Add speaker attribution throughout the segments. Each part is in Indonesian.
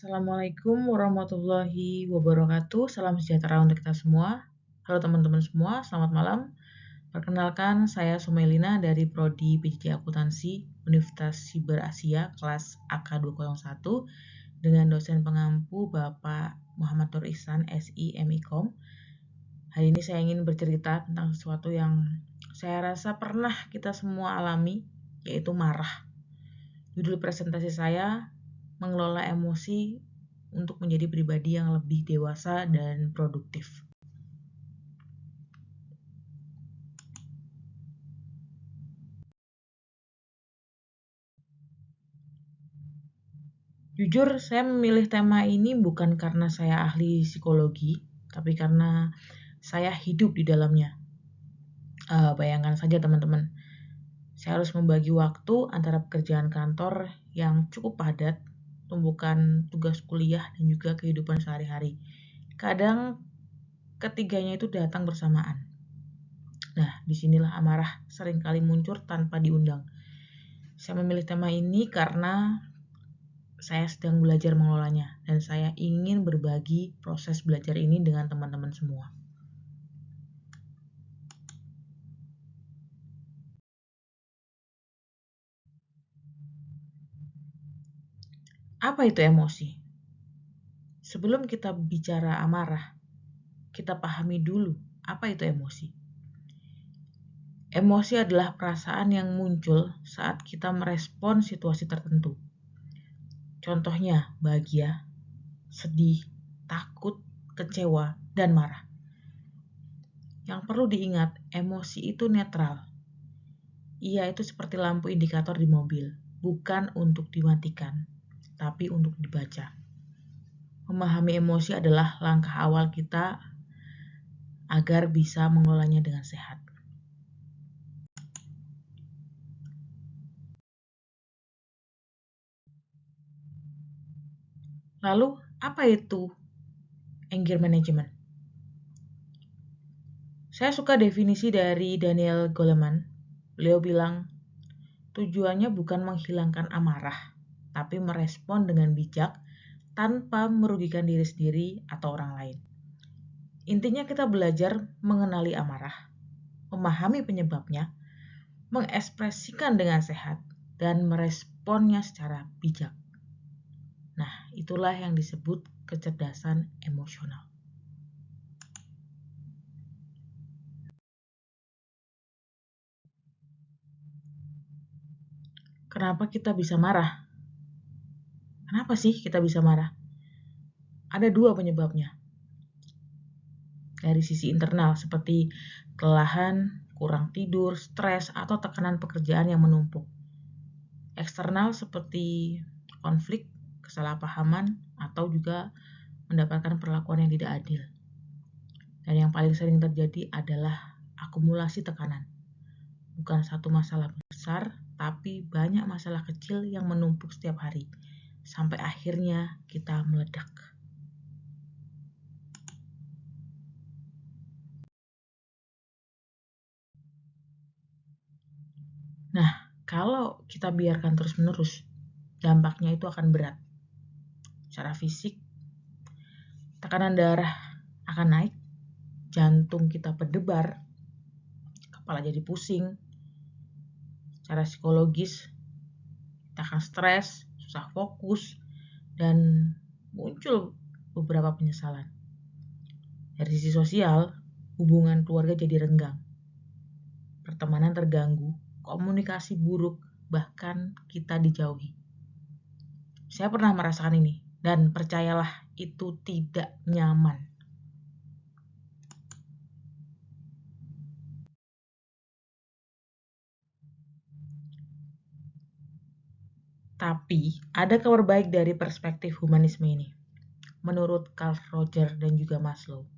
Speaker 1: Assalamualaikum warahmatullahi wabarakatuh. Salam sejahtera untuk kita semua. Halo teman-teman semua, selamat malam. Perkenalkan, saya Sumelina dari Prodi PJJ Akuntansi Universitas Siber Asia kelas AK201 dengan dosen pengampu Bapak Muhammad Nur Ihsan, SI MIKOM. Hari ini saya ingin bercerita tentang sesuatu yang saya rasa pernah kita semua alami, yaitu marah. Judul presentasi saya mengelola emosi untuk menjadi pribadi yang lebih dewasa dan produktif. Jujur, saya memilih tema ini bukan karena saya ahli psikologi, tapi karena saya hidup di dalamnya. Bayangkan saja teman-teman, saya harus membagi waktu antara pekerjaan kantor yang cukup padat, tumpukan tugas kuliah, dan juga kehidupan sehari-hari. Kadang ketiganya itu datang bersamaan. Nah, disinilah amarah seringkali muncul tanpa diundang. Saya memilih tema ini karena saya sedang belajar mengelolanya, dan saya ingin berbagi proses belajar ini dengan teman-teman semua. Apa itu emosi? Sebelum kita bicara amarah, kita pahami dulu apa itu emosi. Emosi adalah perasaan yang muncul saat kita merespon situasi tertentu. Contohnya bahagia, sedih, takut, kecewa, dan marah. Yang perlu diingat, emosi itu netral. Ia itu seperti lampu indikator di mobil, bukan untuk dimatikan, tapi untuk dibaca. Memahami emosi adalah langkah awal kita agar bisa mengelolanya dengan sehat. Lalu, apa itu anger management? Saya suka definisi dari Daniel Goleman. Beliau bilang, tujuannya bukan menghilangkan amarah, tapi merespon dengan bijak tanpa merugikan diri sendiri atau orang lain. Intinya kita belajar mengenali amarah, memahami penyebabnya, mengekspresikan dengan sehat, dan meresponnya secara bijak. Nah, itulah yang disebut kecerdasan emosional. Kenapa kita bisa marah? Kenapa sih kita bisa marah? Ada dua penyebabnya. Dari sisi internal seperti kelelahan, kurang tidur, stres, atau tekanan pekerjaan yang menumpuk. Eksternal seperti konflik, kesalahpahaman, atau juga mendapatkan perlakuan yang tidak adil. Dan yang paling sering terjadi adalah akumulasi tekanan. Bukan satu masalah besar, tapi banyak masalah kecil yang menumpuk setiap hari, sampai akhirnya kita meledak. Nah, kalau kita biarkan terus-menerus, dampaknya itu akan berat. Secara fisik, tekanan darah akan naik, jantung kita berdebar, kepala jadi pusing. Secara psikologis, kita akan stres, susah fokus, dan muncul beberapa penyesalan. Dari sisi sosial, hubungan keluarga jadi renggang, pertemanan terganggu, komunikasi buruk, bahkan kita dijauhi. Saya pernah merasakan ini, dan percayalah itu tidak nyaman. Tapi ada kabar baik dari perspektif humanisme ini. Menurut Carl Rogers dan juga Maslow,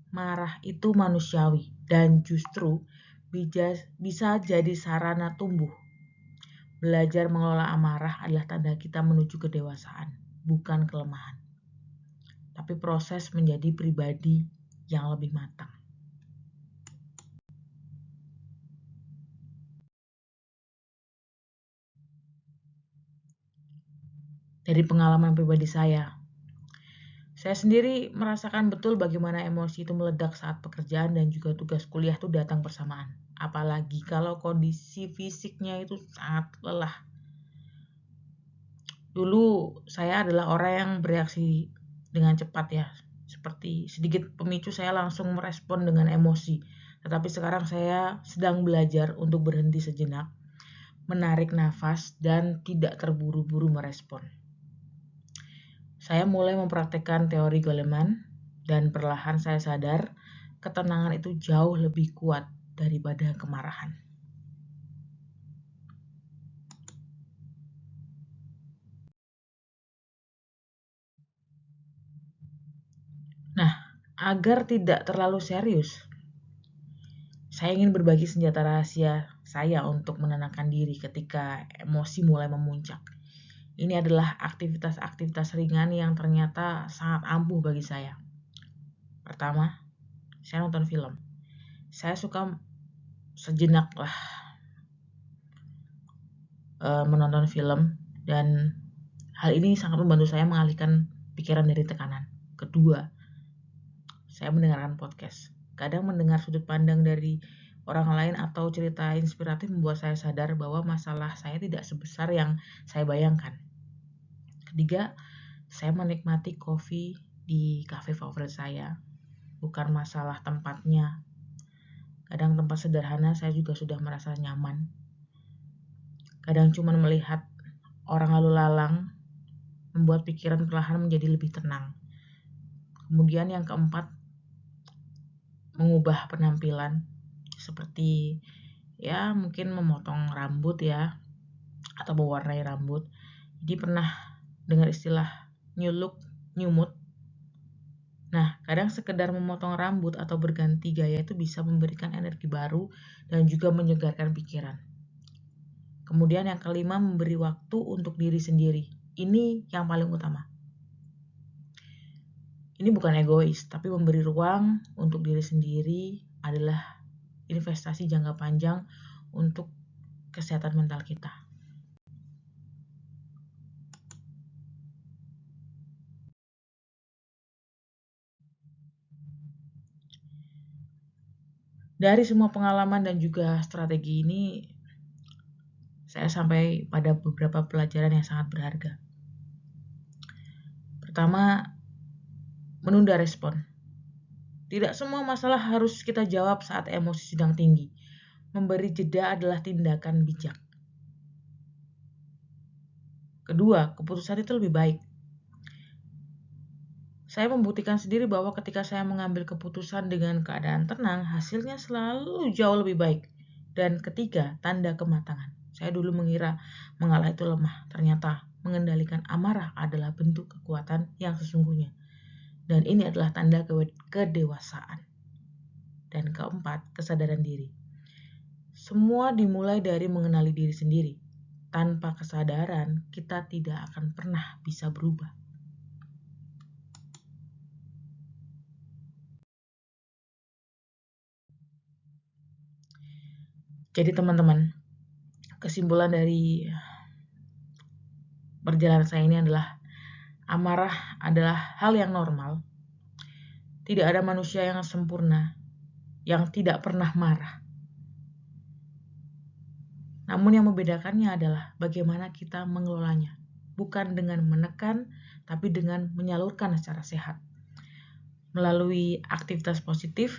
Speaker 1: marah itu manusiawi dan justru bisa jadi sarana tumbuh. Belajar mengelola amarah adalah tanda kita menuju kedewasaan, bukan kelemahan. Tapi proses menjadi pribadi yang lebih matang. Dari pengalaman pribadi saya, Saya sendiri merasakan betul bagaimana emosi itu meledak saat pekerjaan dan juga tugas kuliah itu datang bersamaan. Apalagi kalau kondisi fisiknya itu sangat lelah. Dulu saya adalah orang yang bereaksi dengan cepat ya. Seperti sedikit pemicu saya langsung merespon dengan emosi. Tetapi sekarang saya sedang belajar untuk berhenti sejenak, menarik nafas dan tidak terburu-buru merespon. Saya mulai mempraktekkan teori Goleman dan perlahan saya sadar ketenangan itu jauh lebih kuat daripada kemarahan. Nah, agar tidak terlalu serius, saya ingin berbagi senjata rahasia saya untuk menenangkan diri ketika emosi mulai memuncak. Ini adalah aktivitas-aktivitas ringan yang ternyata sangat ampuh bagi saya. Pertama, saya nonton film. Saya suka sejenak lah menonton film dan hal ini sangat membantu saya mengalihkan pikiran dari tekanan. Kedua, saya mendengarkan podcast. Kadang mendengar sudut pandang dari orang lain atau cerita inspiratif membuat saya sadar bahwa masalah saya tidak sebesar yang saya bayangkan. Ketiga, saya menikmati kopi di kafe favorit saya. Bukan masalah tempatnya. Kadang tempat sederhana saya juga sudah merasa nyaman. Kadang cuma melihat orang lalu lalang membuat pikiran perlahan menjadi lebih tenang. Kemudian yang keempat, mengubah penampilan seperti ya mungkin memotong rambut ya atau mewarnai rambut. Jadi pernah dengar istilah new look, new mood. Nah, kadang sekedar memotong rambut atau berganti gaya itu bisa memberikan energi baru dan juga menyegarkan pikiran. Kemudian yang kelima, memberi waktu untuk diri sendiri. Ini yang paling utama. Ini bukan egois, tapi memberi ruang untuk diri sendiri adalah investasi jangka panjang untuk kesehatan mental kita. Dari semua pengalaman dan juga strategi ini, saya sampai pada beberapa pelajaran yang sangat berharga. Pertama, menunda respon. Tidak semua masalah harus kita jawab saat emosi sedang tinggi. Memberi jeda adalah tindakan bijak. Kedua, keputusan itu lebih baik. Saya membuktikan sendiri bahwa ketika saya mengambil keputusan dengan keadaan tenang, hasilnya selalu jauh lebih baik. Dan ketiga, tanda kematangan. Saya dulu mengira mengalah itu lemah. Ternyata mengendalikan amarah adalah bentuk kekuatan yang sesungguhnya. Dan ini adalah tanda kedewasaan. Dan keempat, kesadaran diri. Semua dimulai dari mengenali diri sendiri. Tanpa kesadaran, kita tidak akan pernah bisa berubah. Jadi teman-teman, kesimpulan dari perjalanan saya ini adalah amarah adalah hal yang normal. Tidak ada manusia yang sempurna, yang tidak pernah marah. Namun yang membedakannya adalah bagaimana kita mengelolanya. Bukan dengan menekan, tapi dengan menyalurkan secara sehat. Melalui aktivitas positif,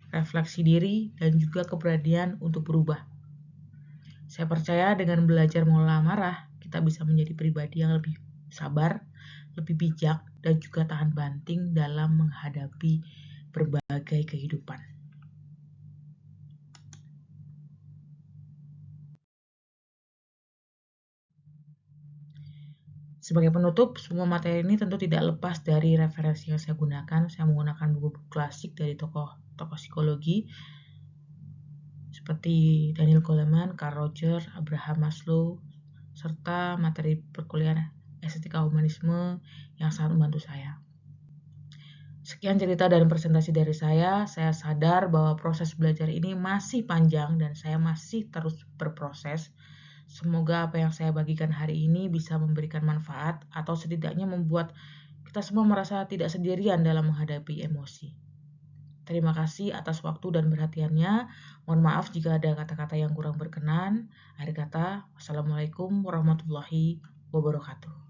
Speaker 1: refleksi diri, dan juga keberanian untuk berubah. Saya percaya dengan belajar mengelola amarah, kita bisa menjadi pribadi yang lebih sabar, lebih bijak, dan juga tahan banting dalam menghadapi berbagai kehidupan. Sebagai penutup, semua materi ini tentu tidak lepas dari referensi yang saya gunakan. Saya menggunakan buku-buku klasik dari tokoh psikologi seperti Daniel Goleman, Carl Rogers, Abraham Maslow, serta materi perkuliahan estetika humanisme yang sangat membantu saya. Sekian cerita dan presentasi dari saya. Saya sadar bahwa proses belajar ini masih panjang dan saya masih terus berproses. Semoga apa yang saya bagikan hari ini bisa memberikan manfaat atau setidaknya membuat kita semua merasa tidak sendirian dalam menghadapi emosi. Terima kasih atas waktu dan perhatiannya. Mohon maaf jika ada kata-kata yang kurang berkenan. Akhir kata, wassalamualaikum warahmatullahi wabarakatuh.